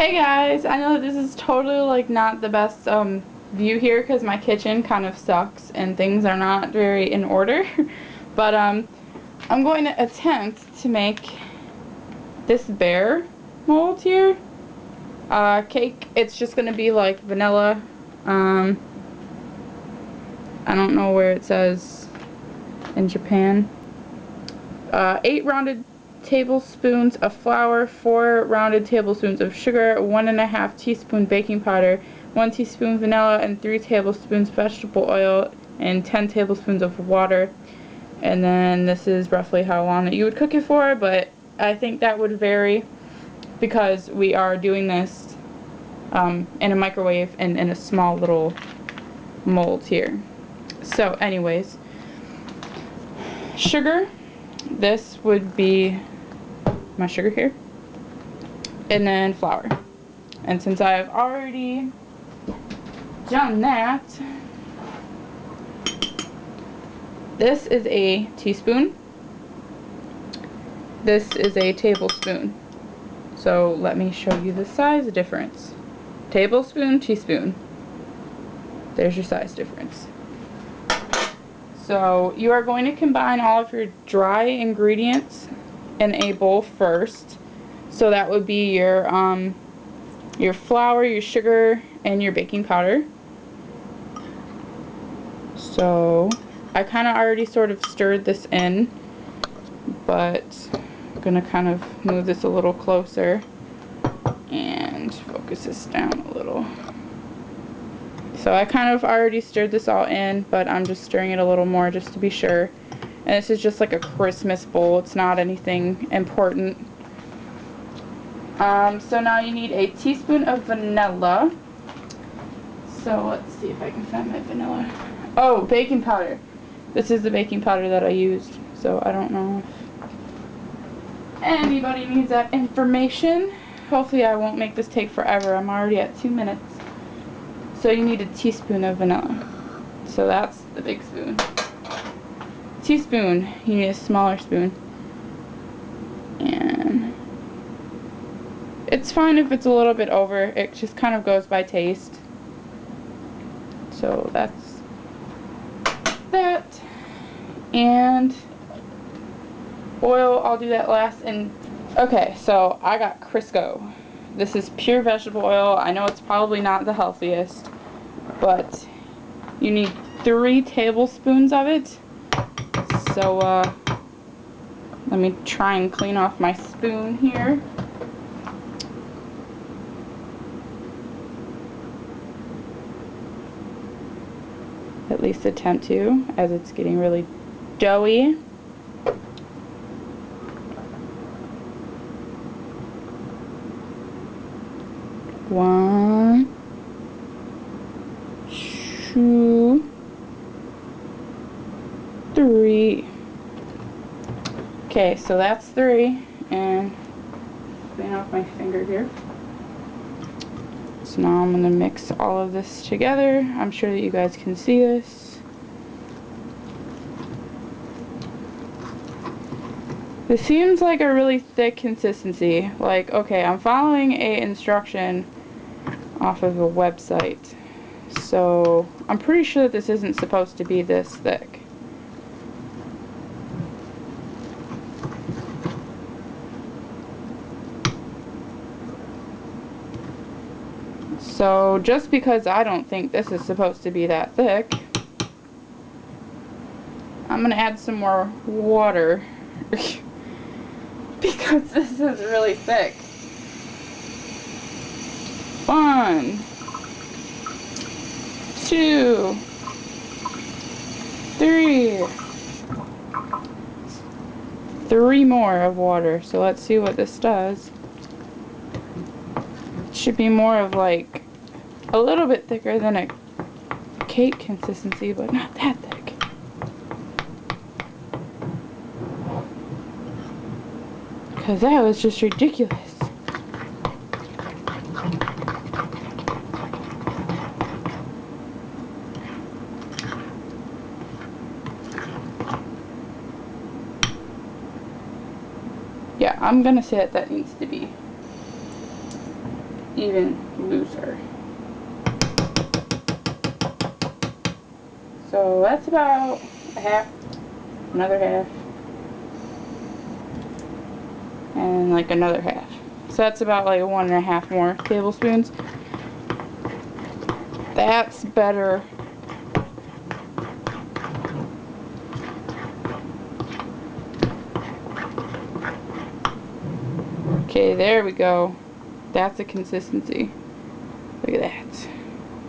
Hey guys, I know this is totally like not the best view here because my kitchen kind of sucks and things are not very in order. But I'm going to attempt to make this bear mold here. Cake, it's just going to be like vanilla. I don't know where it says in Japan. 8 rounded tablespoons of flour, 4 rounded tablespoons of sugar, 1.5 teaspoon baking powder, 1 teaspoon vanilla, and 3 tablespoons vegetable oil, and 10 tablespoons of water. And then this is roughly how long that you would cook it for, but I think that would vary because we are doing this in a microwave and in a small little mold here. So anyways, sugar. This would be my sugar here, and then flour. And since I have already done that, this is a teaspoon, this is a tablespoon. So let me show you the size difference. Tablespoon, teaspoon. There's your size difference. So you are going to combine all of your dry ingredients in a bowl first. So that would be your flour, your sugar, and your baking powder. So I kind of already sort of stirred this in, but I'm going to kind of move this a little closer and focus this down a little. So I kind of already stirred this all in, but I'm just stirring it a little more just to be sure. And this is just like a Christmas bowl. It's not anything important. So now you need a teaspoon of vanilla. So let's see if I can find my vanilla. Oh, baking powder. This is the baking powder that I used. So I don't know if anybody needs that information. Hopefully I won't make this take forever. I'm already at 2 minutes. So you need a teaspoon of vanilla. So that's the big spoon. Teaspoon, you need a smaller spoon. And it's fine if it's a little bit over. It just kind of goes by taste. So that's that. And oil, I'll do that last. And okay, so I got Crisco. This is pure vegetable oil. I know it's probably not the healthiest, but you need 3 tablespoons of it. So let me try and clean off my spoon here. At least attempt to, as it's getting really doughy. One, 2, 3. Okay, so that's 3, and clean off my finger here. So now I'm going to mix all of this together. I'm sure that you guys can see this. This seems like a really thick consistency. Like, okay, I'm following a instruction off of a website. So I'm pretty sure that this isn't supposed to be this thick. So just because I don't think this is supposed to be that thick, I'm going to add some more water because this is really thick. 1, 2, 3. 3 more of water. So let's see what this does. It should be more of like a little bit thicker than a cake consistency, but not that thick. Because that was just ridiculous. Yeah, I'm gonna say that needs to be even looser. So that's about a half, another half, and like another half. So that's about like 1.5 more tablespoons. That's better. Okay, there we go. That's the consistency. Look at that.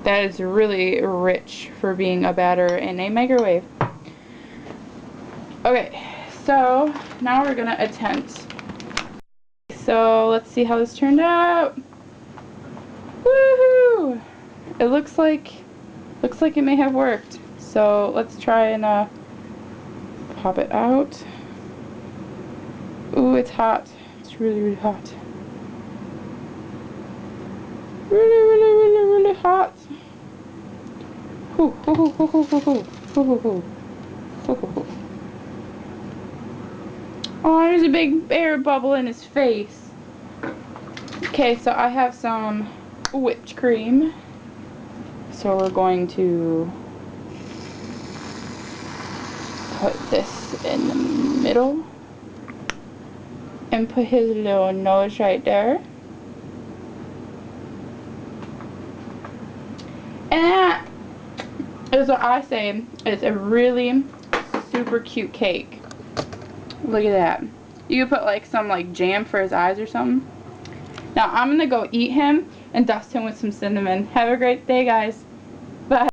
That is really rich for being a batter in a microwave. Okay, so now we're gonna attempt. So let's see how this turned out. Woohoo! It looks like it may have worked. So let's try and pop it out. Ooh, it's hot. It's really, really hot. Really, really, really, really hot. Ooh, ooh, ooh, ooh, ooh, ooh, ooh, ooh, ooh. Oh, there's a big air bubble in his face. Okay, so I have some whipped cream. So we're going to put this in the middle and put his little nose right there. And that is what I say is a really super cute cake. Look at that. You could put like some like jam for his eyes or something. Now I'm gonna go eat him and dust him with some cinnamon. Have a great day, guys. Bye.